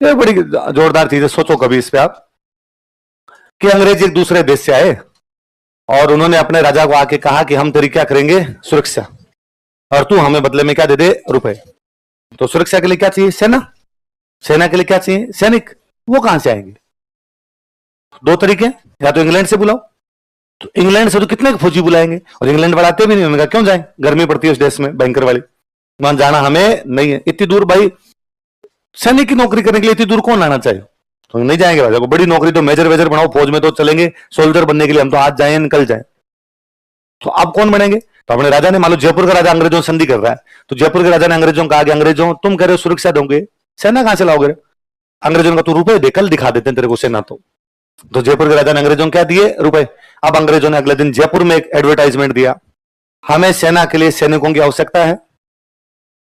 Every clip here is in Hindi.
ये बड़ी जोरदार चीज है, सोचो कभी इस पे आप, कि अंग्रेज एक दूसरे देश से आए और उन्होंने अपने राजा को आके कहा कि हम तेरी क्या करेंगे, सुरक्षा, और तू हमें बदले में क्या दे दे, रुपए। तो सुरक्षा के लिए क्या चाहिए, सेना। सेना के लिए क्या चाहिए, सैनिक। वो कहां से आएंगे? दो तरीके, या तो इंग्लैंड से बुलाओ, तो इंग्लैंड से तो कितने फौजी बुलाएंगे, और इंग्लैंड वाले आते भी नहीं, उन्होंने कहा क्यों जाए, गर्मी पड़ती है उस देश में बैंकर वाली, वहां जाना हमें नहीं है, इतनी दूर भाई सैनिक की नौकरी करने के लिए इतनी दूर कौन आना चाहिए, तो नहीं जाएंगे भाई। बड़ी नौकरी तो मेजर वेजर बनाओ फौज में तो चलेंगे, सोल्जर बनने के लिए हम तो आज जाए निकल जाए। तो अब कौन बनेंगे? तो अपने राजा ने, मान लो जयपुर का राजा अंग्रेजों से संधि कर रहा है, तो जयपुर के राजा ने अंग्रेजों कहा कि अंग्रेजों तुम कह रहे हो सुरक्षा दोगे, सेना कहां से लाओगे? अंग्रेजों का, तू रुपए दे, कल दिखा देते हैं तेरे को सेना। तो जयपुर के राजा ने अंग्रेजों क्या दिए, रुपए। अब अंग्रेजों ने अगले दिन जयपुर में एक एडवर्टाइजमेंट दिया, हमें सेना के लिए सैनिकों की आवश्यकता है,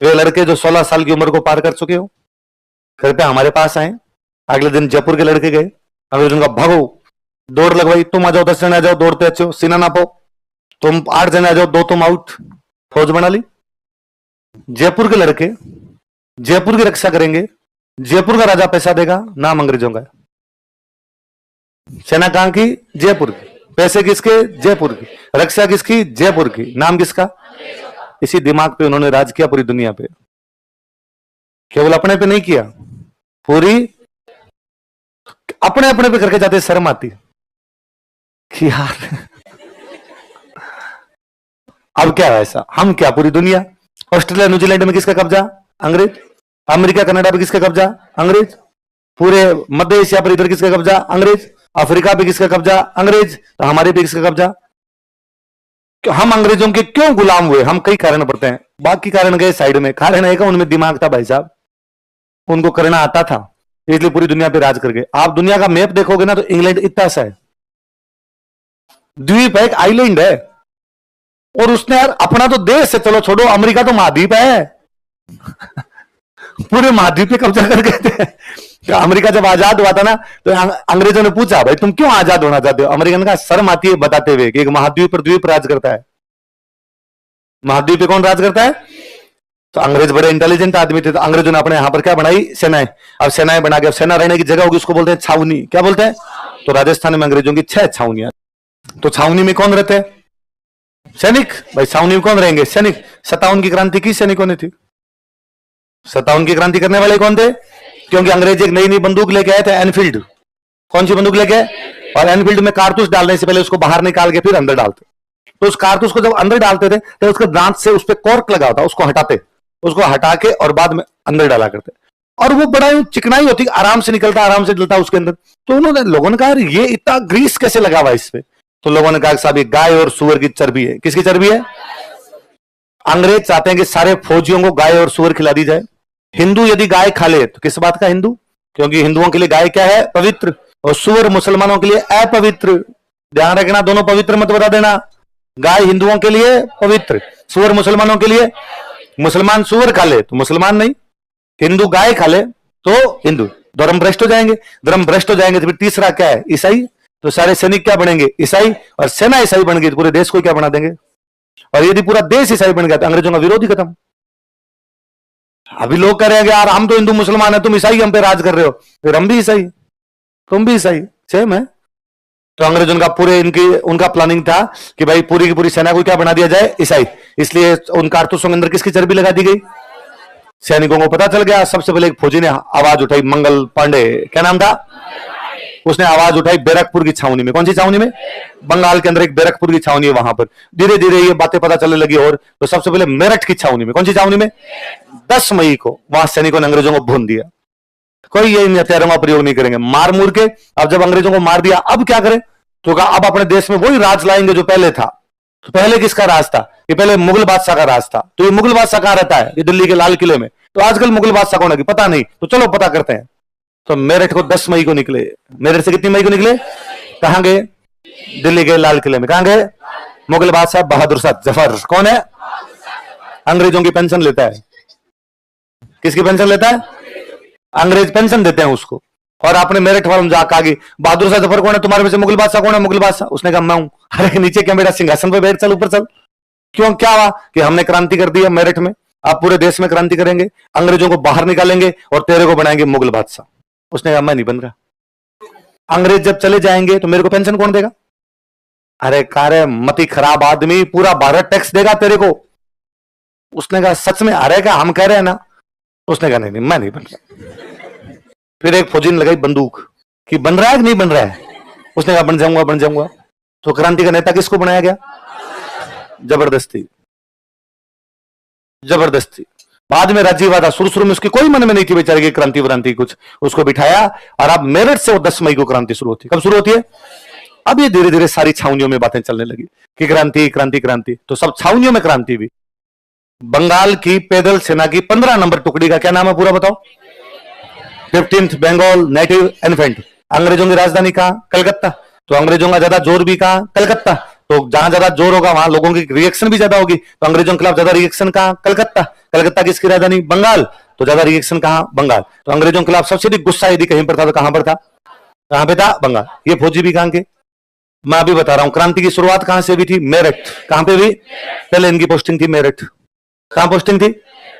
वे लड़के जो 16 साल की उम्र को पार कर चुके हो कृपया हमारे पास आए। अगले दिन जयपुर के लड़के गए, अंग्रेजों का भागो, दौड़ लगवाई, तुम आ जाओ 10 जने आ जाओ, दौड़ते अच्छे हो, सीना नापो, तुम 8 जने आ जाओ, 2 तुम आउट, फौज बना ली। जयपुर के लड़के जयपुर की रक्षा करेंगे, जयपुर का राजा पैसा देगा, नाम अंग्रेजों का है। सेना कहां की, जयपुर की, पैसे किसके, जयपुर की, रक्षा किसकी, जयपुर की, नाम किसका। इसी दिमाग पे उन्होंने राज किया पूरी दुनिया पे, केवल अपने पे नहीं किया, पूरी अपने अपने पे करके जाते, शर्म आती कि यार अब क्या है ऐसा, हम क्या पूरी दुनिया। ऑस्ट्रेलिया न्यूजीलैंड में किसका कब्जा, अंग्रेज। अमेरिका कनाडा पे किसका कब्जा, अंग्रेज। पूरे मध्य एशिया पर इधर किसका कब्जा, अंग्रेज। अफ्रीका पे किसका कब्जा, अंग्रेज। तो हमारे पे किसका कब्जा? हम अंग्रेजों के क्यों गुलाम हुए? हम कई कारण पढ़ते हैं, बाकी कारण गए साइड में, कारण एक उनमें दिमाग था भाई साहब, उनको करना आता था, इसलिए पूरी दुनिया पे राज कर गए। आप दुनिया का मैप देखोगे ना तो इंग्लैंड इतना सा है, द्वीप है, एक आइलैंड है, और उसने यार अपना तो देश है, चलो छोड़ो, अमेरिका तो महाद्वीप है पूरे महाद्वीप पे कब्जा कर गए थे। तो अमेरिका जब आजाद हुआ था ना, तो अंग्रेजों ने पूछा भाई तुम क्यों आजाद होना चाहते हो? अमेरिका ने कहा शर्म आती है बताते हुए कि एक महाद्वीप पर द्वीप राज करता है, महाद्वीप पे कौन राज करता है? तो अंग्रेज बड़े इंटेलिजेंट आदमी थे, तो अंग्रेजों ने अपने यहां पर क्या बनाई, सेनाएं। अब सेनाएं बना के, अब सेना रहने की जगह होगी उसको बोलते हैं छावनी, क्या बोलते हैं? तो राजस्थान में अंग्रेजों की 6 छावनियां। तो छावनी में कौन रहते हैं? सैनिक। भाई छावनी में कौन रहेंगे, सैनिक। 57 की क्रांति की सैनिकों ने थी। 57 की क्रांति करने वाले कौन थे? क्योंकि अंग्रेज एक नई नई बंदूक लेके आए थे, एनफील्ड। कौन सी बंदूक लेके आए? और एनफील्ड में कारतूस डालने से पहले उसको बाहर निकाल के फिर अंदर डालते। तो उस कारतूस को जब अंदर डालते थे तो उसके दांत से उस पर कॉर्क लगा होता, उसको हटाते, उसको हटा के और बाद में अंदर डाला करते, और वो बड़ा चिकनाई होती, आराम से निकलता, आराम से डलता उसके अंदर। तो उन्होंने, लोगों ने कहा ये इतना ग्रीस कैसे लगा हुआ इस पे? तो लोगों ने कहा साहब ये गाय और सुअर की चर्बी है। किसकी चर्बी है? अंग्रेज चाहते हैं कि सारे फौजियों को गाय और सुअर खिला दी जाए। हिंदू यदि गाय खा ले तो किस बात का हिंदू? क्योंकि हिंदुओं के लिए गाय क्या है, पवित्र, और सुअर मुसलमानों के लिए अपवित्र। ध्यान रखना, दोनों पवित्र मत बता देना। गाय हिंदुओं के लिए पवित्र, सुअर मुसलमानों के लिए। मुसलमान सुअर खा ले तो मुसलमान नहीं, हिंदू गाय खा ले तो हिंदू। धर्म भ्रष्ट हो जाएंगे, धर्म भ्रष्ट हो जाएंगे तो फिर तीसरा क्या है, ईसाई। तो सारे सैनिक क्या बनेंगे, ईसाई, और सेना ईसाई बन गई तो पूरे देश को क्या बना देंगे। और यदि पूरा देश ईसाई बन गया तो अंग्रेजों का विरोध ही खत्म। अभी लोग कह रहे हैं कि यार हम तो हिंदू मुसलमान है, तुम ईसाई हम पे राज कर रहे हो, फिर हम भी ईसाई, तुम भी ईसाई, सेम है। तो अंग्रेजों का पूरे उनका प्लानिंग था कि भाई पूरी की पूरी सेना को क्या बना दिया जाए, ईसाई। इसलिए उन कारतूसों के अंदर किसकी चर्बी लगा दी गई? सैनिकों को पता चल गया। सबसे पहले एक फौजी ने आवाज उठाई, मंगल पांडे, क्या नाम था? उसने आवाज उठाई बैरकपुर की छावनी में। कौन सी छावनी में? बंगाल के अंदर एक बैरकपुर की छावनी है, वहां पर धीरे धीरे ये बातें पता चलने लगी। और तो सबसे पहले मेरठ की छावनी में। कौन सी छावनी में? 10 मई को वहां सैनिकों ने अंग्रेजों को भून दिया। कोई ये हथियारों का प्रयोग नहीं करेंगे, मार मूर के। अब जब अंग्रेजों को मार दिया, अब क्या करें? तो कहा अब अपने देश में वही राज लाएंगे जो पहले था। तो पहले किसका राज था? ये पहले मुगल बादशाह का राज था। तो ये मुगल बादशाह कहां रहता है? ये दिल्ली के लाल किले में। तो आजकल मुगल बादशाह कौन है पता नहीं, तो चलो पता करते हैं। तो मेरठ को 10 मई को निकले। मेरठ से कितनी मई को निकले? कहां गए? दिल्ली के लाल किले में। कहां गए? मुगल बादशाह बहादुर शाह जफर। कौन है? अंग्रेजों की पेंशन लेता है। किसकी पेंशन लेता है? अंग्रेज पेंशन देते हैं उसको। और आपने मेरठ वालों जाकर आगे, बहादुर शाह जफर कौन है? तुम्हारे में से मुगल बादशाह कौन है? मुगल बादशाह। उसने कहा मैं हूं। अरे नीचे क्या, मेरा सिंहासन पे बैठ, चल ऊपर चल। क्यों, क्या हुआ? कि हमने क्रांति कर दी है मेरठ में, आप पूरे देश में क्रांति करेंगे, अंग्रेजों को बाहर निकालेंगे और तेरे को बनाएंगे मुगल बादशाह। उसने कहा मैं नहीं बन रहा। अंग्रेज जब चले जाएंगे तो मेरे को पेंशन कौन देगा? अरे कारे मती खराब आदमी, पूरा भारत टैक्स देगा तेरे को। उसने कहा सच में आ रहा है क्या? हम कह रहे हैं ना। उसने कहा नहीं नहीं मैं नहीं बन रहा। फिर एक फौजी ने लगाई बंदूक कि बन रहा है कि नहीं बन रहा है? उसने कहा बन जाऊंगा बन जाऊंगा। तो क्रांति का नेता किसको बनाया गया? जबरदस्ती जबरदस्ती। बाद में राज्यवाद, शुरू में उसकी कोई मन में नहीं थी बेचारे की क्रांति व्रांति कुछ, उसको बिठाया और अब मेरठ से वो 10 मई को क्रांति शुरू होती। कब शुरू होती है? अब ये धीरे धीरे सारी छावनियों में बातें चलने लगी कि क्रांति क्रांति क्रांति। तो सब छावनियों में क्रांति हुई। बंगाल की पैदल सेना की 15 नंबर टुकड़ी का क्या नाम है पूरा बताओ? 15th Bengal native infantry. अंग्रेजों की राजधानी कहां? कलकत्ता। तो अंग्रेजों का ज्यादा जोर भी कहां? कलकत्ता। तो जहां ज्यादा जोर होगा वहां लोगों की रिएक्शन भी ज्यादा होगी। तो अंग्रेजों के खिलाफ ज्यादा रिएक्शन कहां? कलकत्ता। कलकत्ता किसकी राजधानी? बंगाल। तो ज्यादा रिएक्शन कहां? बंगाल। तो अंग्रेजों के खिलाफ सबसे अधिक गुस्सा यदि कहीं पर था तो कहां पर था? कहां पे था? बंगाल। ये फौजी भी कहां के? मैं अभी बता रहा हूं। क्रांति की शुरुआत कहां से भी थी? मेरठ। कहां पे भी? पहले इनकी पोस्टिंग थी मेरठ। कहां पोस्टिंग थी?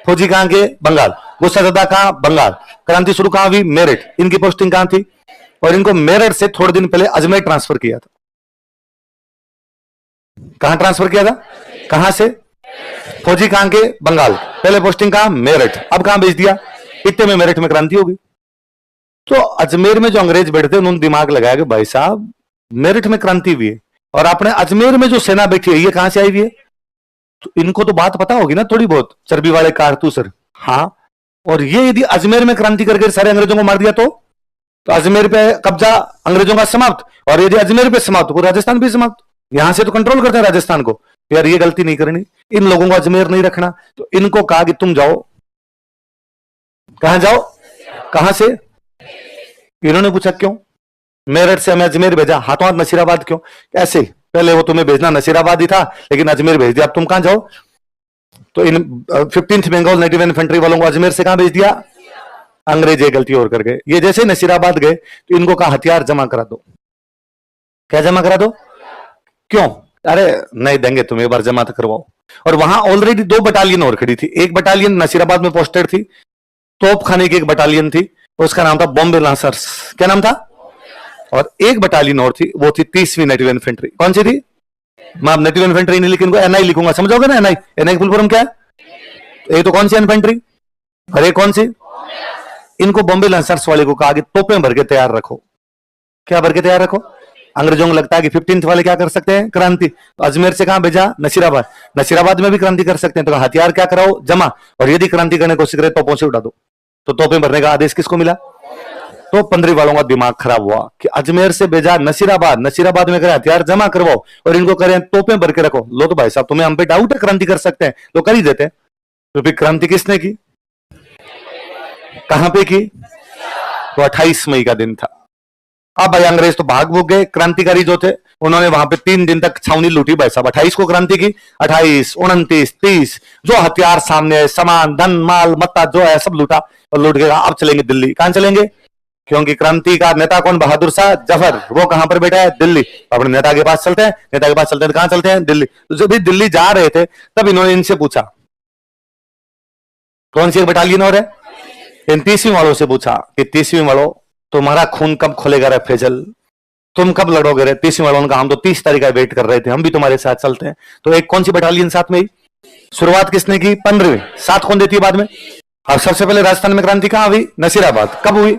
फौजी कहां के? बंगाल। गुस्सा ज्यादा कहां? बंगाल। क्रांति शुरू कहां हुई? मेरठ। इनकी पोस्टिंग कहां थी? और इनको मेरठ से थोड़े दिन पहले अजमेर ट्रांसफर किया था। कहां ट्रांसफर किया था? कहां से? फौजी कहां के? बंगाल। पहले पोस्टिंग कहां? मेरठ। अब कहां भेज दिया? इतने में मेरठ में क्रांति होगी। तो अजमेर में जो अंग्रेज बैठे थे उन्होंने दिमाग लगाया कि भाई साहब मेरठ में क्रांति हुई है और अपने अजमेर में जो सेना बैठी है ये कहां से आई हुई है? तो इनको तो बात पता होगी ना थोड़ी बहुत, चर्बी वाले कारतूस। हाँ, और ये यदि अजमेर में क्रांति करके सारे अंग्रेजों को मार दिया तो अजमेर पे कब्जा अंग्रेजों का समाप्त। और यदि अजमेर पे समाप्त तो राजस्थान भी समाप्त। यहां से तो कंट्रोल करते हैं राजस्थान को। यार ये गलती नहीं करनी, इन लोगों को अजमेर नहीं रखना। तो इनको कहा कि तुम जाओ। कहां जाओ? कहां से? इन्होंने पूछा क्यों? मेरठ से हमें अजमेर भेजा, हाथों हाथ नसीराबाद क्यों? ऐसे पहले वो तुम्हें भेजना नसीराबाद ही था लेकिन अजमेर भेज दिया, अब तुम कहां जाओ? तो इन 15th बंगाल नेटिव इन्फेंट्री वालों को अजमेर से कहां भेज दिया? अंग्रेज ये गलती और कर गए। ये जैसे नसीराबाद गए तो इनको कहा हथियार जमा करा दो। क्या जमा करा दो? क्यों? अरे नहीं देंगे तुम, एक बार जमा तो करवाओ। और वहां ऑलरेडी 2 बटालियन और खड़ी थी। एक बटालियन नसीराबाद में पोस्टेड थी, तोप खाने की एक बटालियन थी, उसका नाम था बॉम्बे लांसर्स। क्या नाम था? और एक बटालियन और थी, वो थी 30वीं नेटिव इन्फेंट्री। कौन सी थी? मैं नेटिव इन्फेंट्री नहीं लिखी, इनको एनआई लिखूंगा, समझोगे ना? एनआई, एनआई फुल फॉर्म क्या है? ये तो कौन सी इन्फेंट्री? अरे कौन सी? इनको बॉम्बे लांसर्स वाले को कहा कि तोपें भर के तैयार रखो। क्या भर के तैयार रखो? अंग्रेजों को लगता है कि 15th वाले क्या कर सकते हैं? क्रांति। तो अजमेर से कहां भेजा? नसीराबाद। नसीराबाद में भी क्रांति कर सकते हैं तो हथियार क्या कराओ? जमा। और यदि क्रांति करने की कोशिश करे तोपों से उड़ा दो। तो तोपें भरने का आदेश किसको मिला? तो 15 वालों का दिमाग खराब हुआ कि अजमेर से भेजा नसीराबाद, नसीराबाद में करें हथियार जमा करवाओ और इनको करें तोपें भर के रखो। लो तो भाई साहब तुम्हें हम पे डाउट है क्रांति कर सकते हैं तो कर ही देते हैं। तो फिर क्रांति किसने की? कहां पे की? तो 28 मई का दिन था। अब भाई अंग्रेज तो भाग भूग गए। क्रांतिकारी जो थे उन्होंने वहां पे 3 दिन तक छावनी लूटी भाई साहब। 28 को क्रांति की, 28, 29, 30 जो हथियार सामने है, सामान, धन, माल, मत्ता जो है सब लूटा और लूट के अब चलेंगे दिल्ली। कहां चलेंगे? क्योंकि क्रांति का नेता कौन? बहादुर शाह जफर। वो कहां पर बैठा है? दिल्ली। अपने नेता के पास चलते हैं। नेता के पास चलते हैं तो कहां चलते हैं? दिल्ली। तो जब भी दिल्ली जा रहे थे तब इन्होंने इनसे पूछा, कौन सी एक बटालियन और है? इन 30वीं वालों से पूछा कि 30वीं वालों तुम्हारा खून कब खुलेगा रे फैजल? तुम कब लड़ोगे रे? 30वीं वालों ने कहा हम तो 30 तारीख का वेट कर रहे थे, हम भी तुम्हारे साथ चलते हैं। तो एक कौन सी बटालियन साथ में ही? शुरुआत किसने की? 15वीं। साथ कौन देती है बाद में? अब सबसे पहले राजस्थान में क्रांति कहां हुई? नसीराबाद। कब हुई?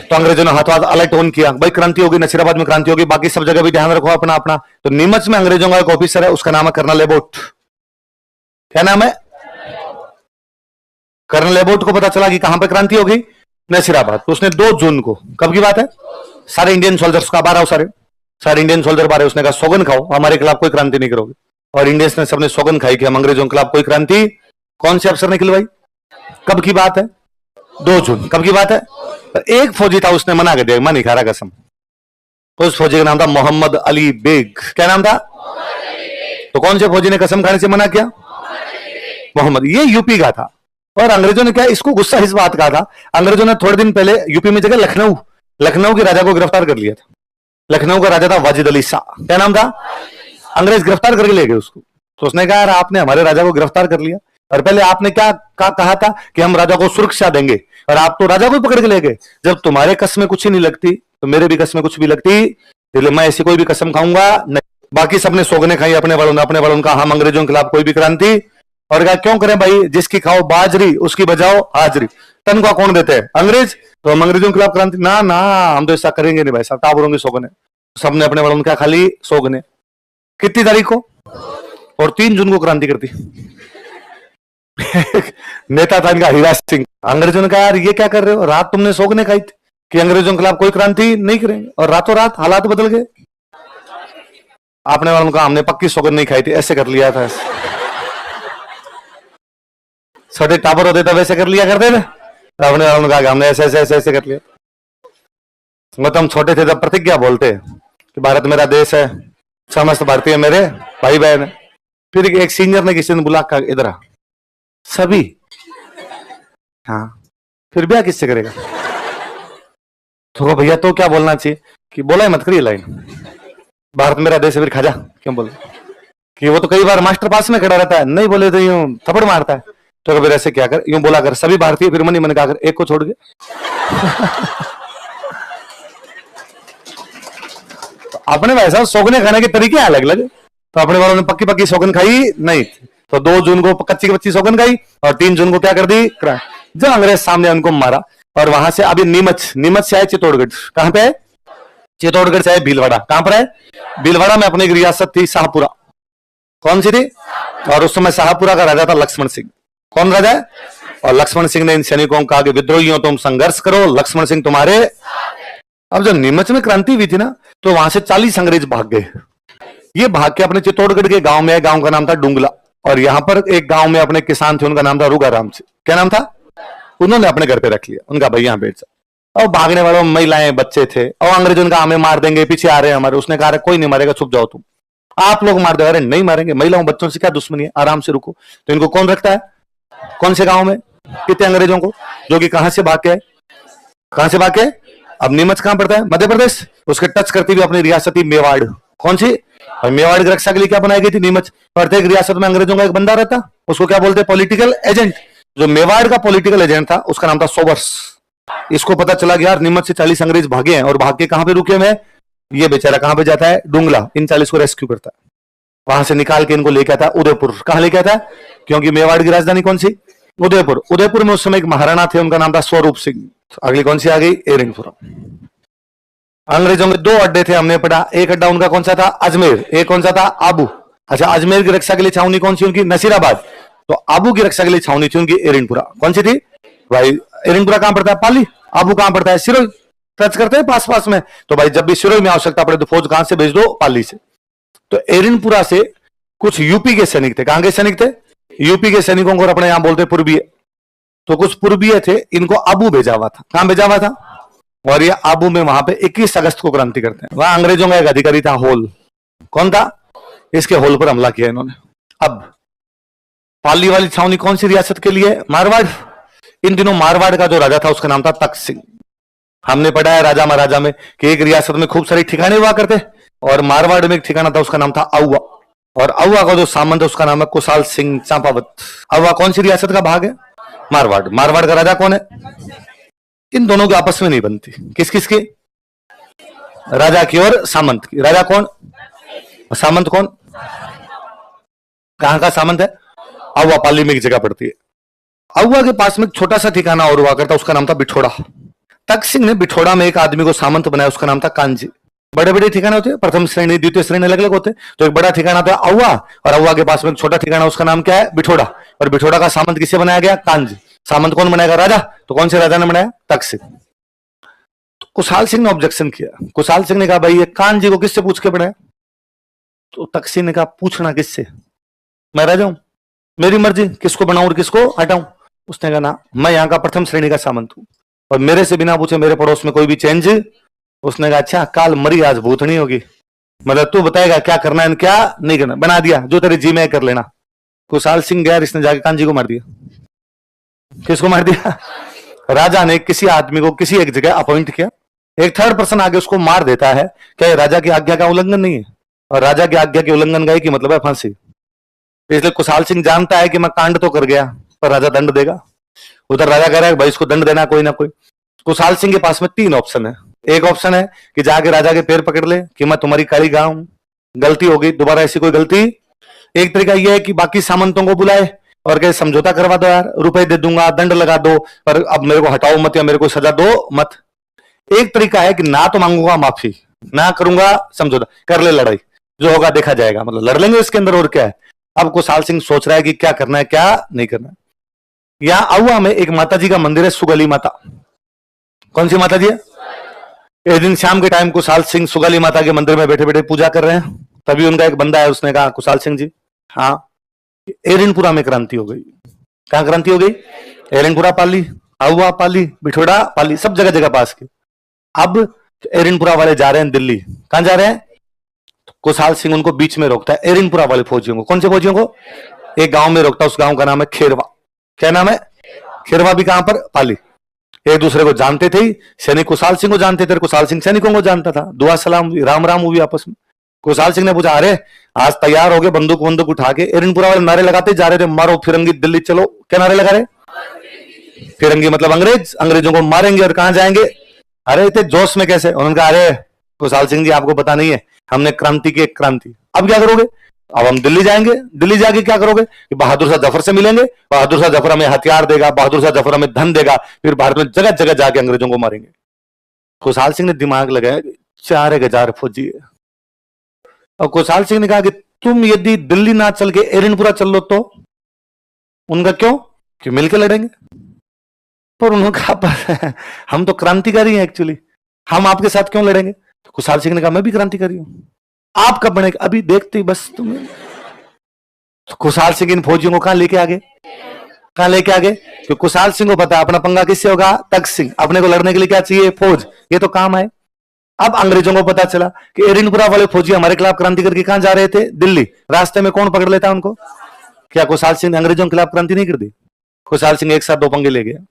तो अंग्रेजों ने हाथों हाथ अलर्ट ऑन किया, भाई क्रांति होगी, नसीराबाद में क्रांति होगी, बाकी सब जगह भी ध्यान रखो अपना अपना। तो नीमच में अंग्रेजों का एक ऑफिसर है, उसका नाम है कर्नल एबोट। क्या नाम है? कर्नल एबोट को पता चला कि कहां पर क्रांति होगी? नसीराबाद। तो उसने 2 जून को, कब की बात है? सारे इंडियन सोल्जर्स का 12 सारे इंडियन सोल्जर 12, उसने कहा सौगन खाओ हमारे खिलाफ कोई क्रांति नहीं करोगे। और इंडियंस ने सबने सौगन खाई कि हम अंग्रेजों के खिलाफ कोई क्रांति। कौन से अफसर ने खिलवाई? कब की बात है? 2 जून। कब की बात है? एक फौजी था उसने मना कर दिया, मैं नहीं खा रहा कसम। उस फौजी का नाम था मोहम्मद अली बेग। क्या नाम था? तो कौन से फौजी ने कसम खाने से मना किया? मोहम्मद। ये यूपी का था। और अंग्रेजों ने क्या इसको गुस्सा इस बात का था, अंग्रेजों ने थोड़े दिन पहले यूपी में जगह लखनऊ के राजा को गिरफ्तार कर लिया था। लखनऊ का राजा था वाजिद अली शाह। क्या नाम था? अंग्रेज गिरफ्तार करके ले गए उसको। तो उसने कहा यार आपने हमारे राजा को गिरफ्तार कर लिया, और पहले आपने क्या कहा था कि हम राजा को सुरक्षा देंगे, और आप तो राजा को ही पकड़ के ले गए। जब तुम्हारे कसमें कुछ ही नहीं लगती तो मेरे भी कसमें कुछ भी लगती, इसलिए मैं ऐसी कोई भी कसम खाऊंगा नहीं। बाकी सबने सोगने खाई अपने बड़ों ने कहा हम अंग्रेजों के खिलाफ कोई भी क्रांति, और क्या क्यों करें भाई, जिसकी खाओ बाजरी उसकी बजाओ हाजरी। तनख्वाह कौन देते हैं, अंग्रेज, तो हम अंग्रेजों के खिलाफ क्रांति ना ना, हम तो ऐसा करेंगे नहीं भाई साहब, टाबरों के सोगने। सबने अपने बड़ों ने क्या खाली सोगने। कितनी तारीख को, और 3 जून को क्रांति करती। नेता था इनका हीरा सिंह। अंग्रेजों ने कहा यार ये क्या कर रहे हो, रात तुमने सोगने खाई थी कि अंग्रेजों के खिलाफ कोई क्रांति नहीं करेंगे, और रातों रात हालात बदल गए। आपने वालों कहा हमने पक्की सोगन नहीं खाई थी, ऐसे कर लिया था, छोटे टाबर होते तब ऐसे कर लिया करते थे। अपने वालों ने कहा हमने ऐसे ऐसे ऐसे ऐसे कर लिया। मतलब हम छोटे थे तब प्रतिज्ञा बोलते कि भारत मेरा देश है, समस्त भारतीय मेरे भाई बहन है। फिर एक सीनियर ने किसी ने बुला कर इधर आ, सभी, हाँ फिर ब्याह किससे करेगा। तो भैया तो क्या बोलना चाहिए कि बोला ही मत करिए लाइन, भारत मेरा देश है, फिर खाजा क्यों बोले कि वो तो कई बार मास्टर पास में खड़ा रहता है, नहीं बोले तो यूं थप्पड़ मारता है। तो फिर ऐसे क्या कर, यूं बोला कर सभी भारतीय, फिर मनी मन कहा कर एक को छोड़ के। तो अपने वैसा सोगने खाने के तरीके अलग अलग, तो अपने वालों ने पक्की पक्की सोगन खाई नहीं, तो 2 जून को कच्ची कच्ची सोगन खाई, और 3 जून को क्या कर दी, जब अंग्रेज सामने उनको मारा। और वहां से अभी नीमच से आए चित्तौड़गढ़, कहां पे है, चित्तौड़गढ़ से आए भीलवाड़ा, कहां पर है, भीलवाड़ा में अपनी एक रियासत थी शाहपुरा, कौन सी थी, और उस समय शाहपुरा का राजा था लक्ष्मण सिंह। कौन राजा है, और लक्ष्मण सिंह ने इन सैनिकों को कहा कि विद्रोहियों तुम संघर्ष करो, लक्ष्मण सिंह तुम्हारे। अब जब नीमच में क्रांति हुई थी ना, तो वहां से 40 अंग्रेज भाग गए। ये भाग के अपने चित्तौड़गढ़ के गांव में, गांव का नाम था डुंगला, और यहां पर एक गांव में अपने किसान थे, उनका नाम था रुगाराम से। क्या नाम था, उन्होंने अपने घर पे रख लिया, उनका भाई यहां बैठ जा। और भागने वालों में महिलाएं बच्चे थे, और अंग्रेजों ने कहा हमें मार देंगे, पीछे आ रहे हैं हमारे। उसने कहा कोई नहीं मारेगा, छुप जाओ तुम, आप लोग मार दो। अरे नहीं मारेंगे, महिलाओं बच्चों से क्या दुश्मनी है, आराम से रुको। तो इनको कौन रखता है, कौन से गांव में, कितने अंग्रेजों को, जो कि कहां से भाग के आए, कहां से भाग के। अब नीमच कहां पड़ता है, मध्य प्रदेश, उसके टच करती हुई अपनी रियासती मेवाड़, कौन सी, और मेवाड़ की रक्षा के लिए क्या बनाई गई थी, नीमच। प्रत्येक रियासत में अंग्रेजों का एक बंदा रहता, उसको क्या बोलते हैं, पॉलिटिकल एजेंट। जो मेवाड़ का पॉलिटिकल एजेंट था उसका नाम था सोवर्स। इसको पता चला कि यार नीमच से 40 अंग्रेज भागे हैं, और भाग के कहां पे रुके हुए हैं, ये बेचारा कहां पे जाता है, डुंगला, इन 40 को रेस्क्यू करता है, वहां से निकाल के इनको लेके आता है उदयपुर। कहां लेके आता है, क्योंकि मेवाड़ की राजधानी कौन सी, उदयपुर। उदयपुर में उस समय एक महाराणा थे, उनका नाम था स्वरूप सिंह। अगली कौन सी आ गई, एरिनपुरम। अंग्रेजों के 2 अड्डे थे, हमने पढ़ा, एक अड्डा उनका कौन सा था, अजमेर, एक कौन सा था, आबू। अच्छा, अजमेर की रक्षा के लिए छावनी कौन सी उनकी, नसीराबाद। तो आबू की रक्षा के लिए छावनी थी उनकी एरिनपुरा, कौन सी थी भाई, एरिनपुरा कहां पड़ता है, पाली। आबू कहां पड़ता है, सिरोही, टच करते हैं पास पास में। तो भाई जब भी सिरोही में आवश्यकता पड़े तो फौज कहां से भेज दो, पाली से। तो एरिनपुरा से कुछ यूपी के सैनिक थे, कहां के सैनिक थे, यूपी के सैनिकों को अपने यहां बोलते पूर्वीय, तो कुछ पूर्वीय थे, इनको आबू भेजा हुआ था। कहां भेजा हुआ था, और ये आबू में वहां पे 21 अगस्त को क्रांति करते हैं। वहां अंग्रेजों का एक अधिकारी था होल, कौन था, इसके होल पर हमला किया इन्होंने। अब पाली वाली छावनी कौन सी रियासत के लिए, मारवाड़। इन दिनों मारवाड़ का जो राजा था उसका नाम था तख्त सिंह। हमने पढ़ा है राजा महाराजा में कि एक रियासत में खूब सारे ठिकाने हुआ करते, और मारवाड़ में एक ठिकाना था उसका नाम था आउवा, और आउवा का जो सामंत है उसका नाम है कुशाल सिंह चांपावत। आउवा कौन सी रियासत का भाग है, मारवाड़। मारवाड़ का राजा कौन है, इन दोनों की आपस में नहीं बनती, किस किस की, राजा की और सामंत की। राजा कौन, सामंत कौन, कहां का सामंत है, आउवा पाली में एक जगह पड़ती है। आउवा के पास में एक छोटा सा ठिकाना और हुआ करता, उसका नाम था बिठोड़ा। तख्त सिंह ने बिठोड़ा में एक आदमी को सामंत बनाया, उसका नाम था कांजी। बड़े बड़े ठिकाने होते हैं, प्रथम श्रेणी द्वितीय श्रेणी अलग अलग होते हैं, तो एक बड़ा ठिकाना था आउवा, और आउवा के पास में एक छोटा ठिकाना, उसका नाम क्या है, बिठोड़ा। और बिठोड़ा का सामंत किसे बनाया गया, कांजी। सामंत कौन बनाएगा, राजा। तो कौन से राजा ने बनाया, तख्त सिंह। तो कुशाल सिंह ने ऑब्जेक्शन किया, कुशाल सिंह ने कहा भाई ये कांजी को किससे पूछ के बनाया। तो तख्त सिंह ने कहा पूछना किससे, मैं राजा हूं, मेरी मर्जी किसको बनाऊं और किसको हटाऊं। उसने कहा ना, मैं यहाँ का प्रथम श्रेणी का सामंत हूं, और मेरे से बिना पूछे मेरे पड़ोस में कोई भी चेंज। उसने कहा अच्छा, काल मरी आज भूतनी होगी, मतलब तू बताएगा क्या करना है क्या नहीं करना, बना दिया जो तेरे जी में कर लेना। कुशाल सिंह गया, इसने जाके कांजी को मार दिया। किसको मार दिया, राजा ने किसी आदमी को किसी एक जगह अपॉइंट किया, एक थर्ड पर्सन आगे उसको मार देता है, क्या राजा की आज्ञा का उल्लंघन नहीं है, और राजा की आज्ञा के उल्लंघन का ही मतलब है फांसी। इसलिए कुशाल सिंह जानता है कि मैं कांड तो कर गया पर राजा दंड देगा। उधर राजा कह रहा है भाई इसको दंड देना कोई ना कोई। कुशाल सिंह के पास में 3 ऑप्शन है। एक ऑप्शन है कि जाके राजा के पैर पकड़ ले कि मैं तुम्हारी काली गांव हूं, गलती हो गई, दोबारा ऐसी कोई गलती। एक तरीका यह है कि बाकी सामंतों को बुलाए और कहे समझौता करवा दो यार, रुपए दे दूंगा, दंड लगा दो, पर अब मेरे को हटाओ मत या मेरे को सजा दो मत। एक तरीका है कि ना तो मांगूंगा माफी, ना करूंगा समझौता, कर ले लड़ाई, जो होगा देखा जाएगा, मतलब लड़ लेंगे इसके अंदर और क्या है। अब कुशाल सिंह सोच रहा है कि क्या करना है क्या नहीं करना है। यहां आउआ में एक माता जी का मंदिर है, सुगली माता। कौन सी माता जी है? एक दिन शाम के टाइम कुशाल सिंह सुगली माता के मंदिर में बैठे बैठे पूजा कर रहे हैं, तभी उनका एक बंदा है, उसने कहा कुशाल सिंह जी, हाँ एरिनपुरा में क्रांति हो गई। कहां क्रांति हो गई? एरिनपुरा पाली, आउआ पाली, बिठोड़ा पाली, सब जगह जगह पास की। अब एरिनपुरा वाले जा रहे हैं दिल्ली। कहां जा रहे हैं? कुशाल सिंह उनको बीच में रोकता है, एरिनपुरा वाले फौजियों को। कौन से फौजियों को? एक गांव में रोकता है, उस गांव का नाम है खेरवा। क्या नाम है? खेरवा भी कहां पर? पाली। एक दूसरे को जानते थे, सैनिक कुशाल सिंह को जानते थे, कुशाल सिंह सैनिकों को जानता था, दुआ सलाम राम राम हुई आपस में। कुशाल सिंह ने पूछा, अरे आज तैयार हो गए, बंदूक बंदूक उठा के एरिनपुरा वाले नारे लगाते जा रहे थे, मारो फिरंगी दिल्ली चलो। क्या नारे लगा रहे? फिरंगी मतलब अंग्रेज, अंग्रेजों को मारेंगे। और कहां जाएंगे? अरे इतने जोश में कैसे? उन्होंने कहा, अरे कुशाल सिंह जी आपको पता नहीं है, हमने क्रांति की एक क्रांति। अब क्या करोगे? अब हम दिल्ली जाएंगे, दिल्ली जाके क्या करोगे कि बहादुर शाह जफर से मिलेंगे, बहादुर शाह जफर हमें हथियार देगा, बहादुर शाह जफर हमें धन देगा, फिर भारत में जगह जगह जाके अंग्रेजों को मारेंगे। कुशाल सिंह ने दिमाग लगाया, 4,000 फौजी है। और कुशाल सिंह ने कहा कि तुम यदि दिल्ली ना चल के एरिनपुरा चल लो तो? उनका क्यों? कि मिलकर लड़ेंगे। पर उन्होंने कहा हम तो क्रांतिकारी हैं एक्चुअली, हम आपके साथ क्यों लड़ेंगे? तो कुशाल सिंह ने कहा मैं भी क्रांतिकारी हूं। आप कब बनेंगे? अभी देखते बस तुम्हें। तो कुशाल सिंह इन फौजियों को कहां लेके आ गए? कहां लेके आ गए? कि कुशाल सिंह को पता है अपना पंगा किससे होगा? तख्त सिंह। अपने को लड़ने के लिए क्या चाहिए? फौज। ये तो काम है। अब अंग्रेजों को पता चला कि एरिनपुरा वाले फौजी हमारे खिलाफ क्रांति करके कहां जा रहे थे? दिल्ली। रास्ते में कौन पकड़ लेता उनको? क्या कुशाल सिंह ने अंग्रेजों के खिलाफ क्रांति नहीं कर दी? कुशाल सिंह एक साथ 2 पंगे ले गया।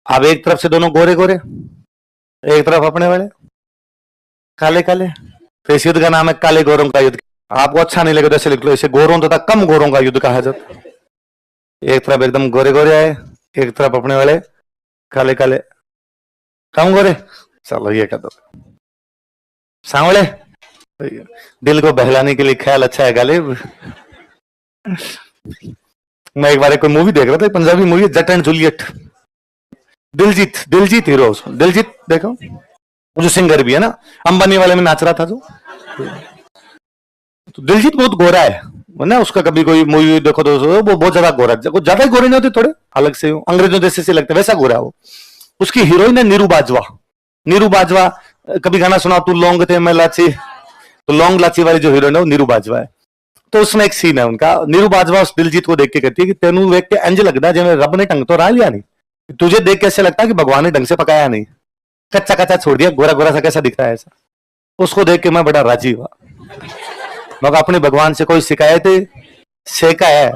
अब एक तरफ से दोनों गोरे गोरे, एक तरफ अपने वाले काले काले। तो इस युद्ध का नाम है काले गोरों का युद्ध। आपको अच्छा नहीं लगेगा तो ऐसे लिख लो, इसे गोरों तथा कम गोरों का युद्ध कहा जाता है। एक तरफ एकदम गोरे गोरे आए, एक तरफ अपने वाले काले काले, कम गोरे। चलो ये कर दो सांवले, दिल को बहलाने के लिए ख्याल अच्छा है गालिब। मैं एक बार कोई मूवी देख रहा था, Punjabi movie Jatt and Juliet. Diljit hero, Diljit देखो, जो सिंगर भी है ना, अंबानी वाले में नाच रहा था जो। तो दिलजीत बहुत गोरा है ना, उसका कभी कोई मूवी देखो तो वो बहुत ज्यादा गोरा, ज्यादा ही गोरे नहीं होते, थोड़े अलग से अंग्रेजों जैसे से लगते, वैसा गोरा वो। उसकी हीरोइन है नीरू बाजवा। नीरू बाजवा कभी गाना सुना तू लौंग थे मैं लाची, तो लौंग लाची वाली जो हीरोइन है वो नीरू बाजवा है। तो उसमें एक सीन है उनका, नीरू बाजवा उस दिलजीत को देख के कहती है कि तेनू देख के इंज लगता है जैसे रब ने ढंग तो रहा लिया नहीं, तुझे देख के ऐसे लगता है कि भगवान ने ढंग से पकाया नहीं, कच्चा कच्चा छोड़ दिया, गोरा गोरा सा कैसा दिख रहा है ऐसा। उसको देख के मैं बड़ा राजी हुआ, मगर अपने भगवान से कोई शिकायत सेका है।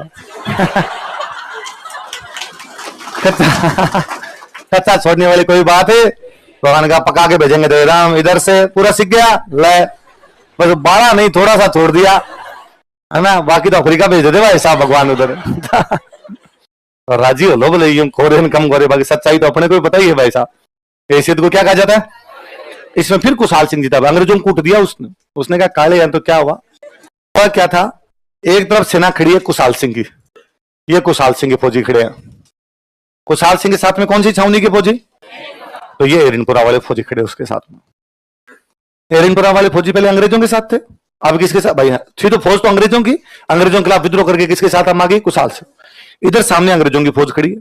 कच्चा छोड़ने वाली कोई बात है? भगवान का पका के भेजेंगे तो राम इधर से पूरा सीख गया, ले बस 12 नहीं थोड़ा सा छोड़ दिया है ना, बाकी तो अफ्रीका भेज देते भाई साहब भगवान उधर। और राजी हो लो बोले, यूं खोरे कम खोरे, बाकी सच्चाई तो अपने को पता ही है भाई साहब। हैसियत को क्या कहा जाता है? इसमें फिर कुशाल सिंह जीता, अंग्रेजों को कूट दिया उसने कहा काले हैं तो क्या हुआ? और क्या था, एक तरफ सेना खड़ी है कुशाल सिंह की, ये कुशाल सिंह के फौजी खड़े हैं। कुशाल सिंह के साथ में कौन सी छावनी के फौजी? तो ये एरिनपुरा वाले फौजी खड़े उसके साथ में। एरिनपुरा वाले फौजी पहले अंग्रेजों के साथ थे, अब किसके साथ? भाई थी तो फौज तो अंग्रेजों की, अंग्रेजों के खिलाफ विद्रोह करके किसके साथ हम आ गए? कुशाल सिंह। इधर सामने अंग्रेजों की फौज खड़ी है,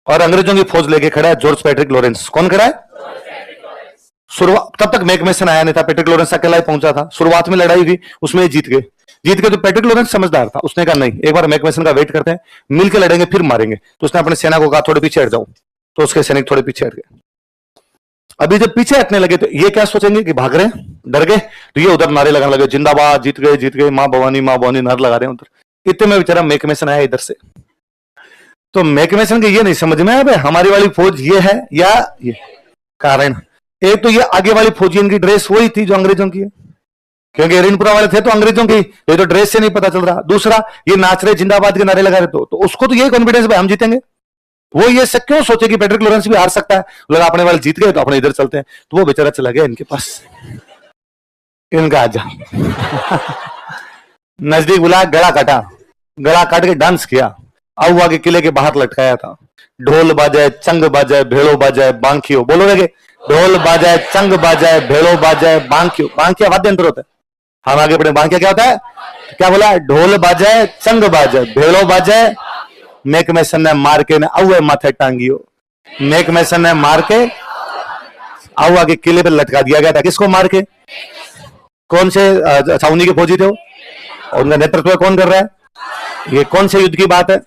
और अंग्रेजों की फौज लेके खड़ा है जॉर्ज पैट्रिक लॉरेंस। कौन खड़ा है? शुरुआत तब तक मैकमेसन आया नहीं था, पैट्रिक लॉरेंस अकेला ही पहुंचा था। शुरुआत में लड़ाई हुई, उसमें जीत गए तो पैट्रिक लॉरेंस समझदार था, उसने कहा नहीं एक बार मैकमेसन का वेट करते हैं, मिलकर लड़ेंगे फिर मारेंगे। तो उसने अपने सेना को कहा थोड़े पीछे हट जाओ, तो उसके सैनिक थोड़े पीछे हट गए। अभी जब पीछे हटने लगे तो ये क्या सोचेंगे कि भाग रहे हैं, डर गए, तो ये उधर नारे लगाने लगे, जिंदाबाद, जीत गए, मां भवानी नारे लगा रहे हैं उधर। इतने में बेचारा मैकमेसन आया इधर से, तो मैकमेसन के ये नहीं समझ में आया हमारी वाली फौज ये है या ये। कारण एक तो ये आगे वाली फौजी इनकी ड्रेस वही थी जो अंग्रेजों की है, क्योंकि हरिनपुरा वाले थे तो अंग्रेजों की, ये तो ड्रेस से नहीं पता चल रहा। दूसरा, ये नाच रहे जिंदाबाद के नारे लगा रहे, तो उसको तो ये कॉन्फिडेंस भाई हम जीतेंगे। वो ये सब क्यों सोचे कि पैट्रिक लॉरेंस भी हार सकता है, लगा अपने वाले जीत गए तो अपने इधर चलते हैं। तो वो बेचारा चला गया इनके पास, इनका आजा नजदीक बुलाया, गला काटा, गला काट के डांस किया, आउआ के किले के बाहर लटकाया था। ढोल बाजाए, चंग बाजाए, भेड़ो बाजाए, बांकियो, बोलोगे? ढोल बाजाए, चंग बाजाए, भेड़ो बाजाए, बांकियो। बांकिया वाद्य यंत्र होता है, हम आगे बढ़े। बांकिया क्या होता है? क्या बोला? ढोल बाजाए, चंग बाजाए, भेड़ो बाजाए, मेक मैसन ने मार के अवे माथे टांगियो। मेक मैसन ने मार के आउआ के किले पे लटका दिया गया था। किसको मार के? कौन से छावनी के फौजी थे वो, और उनका नेतृत्व कौन कर रहा है? ये कौन से युद्ध की बात है?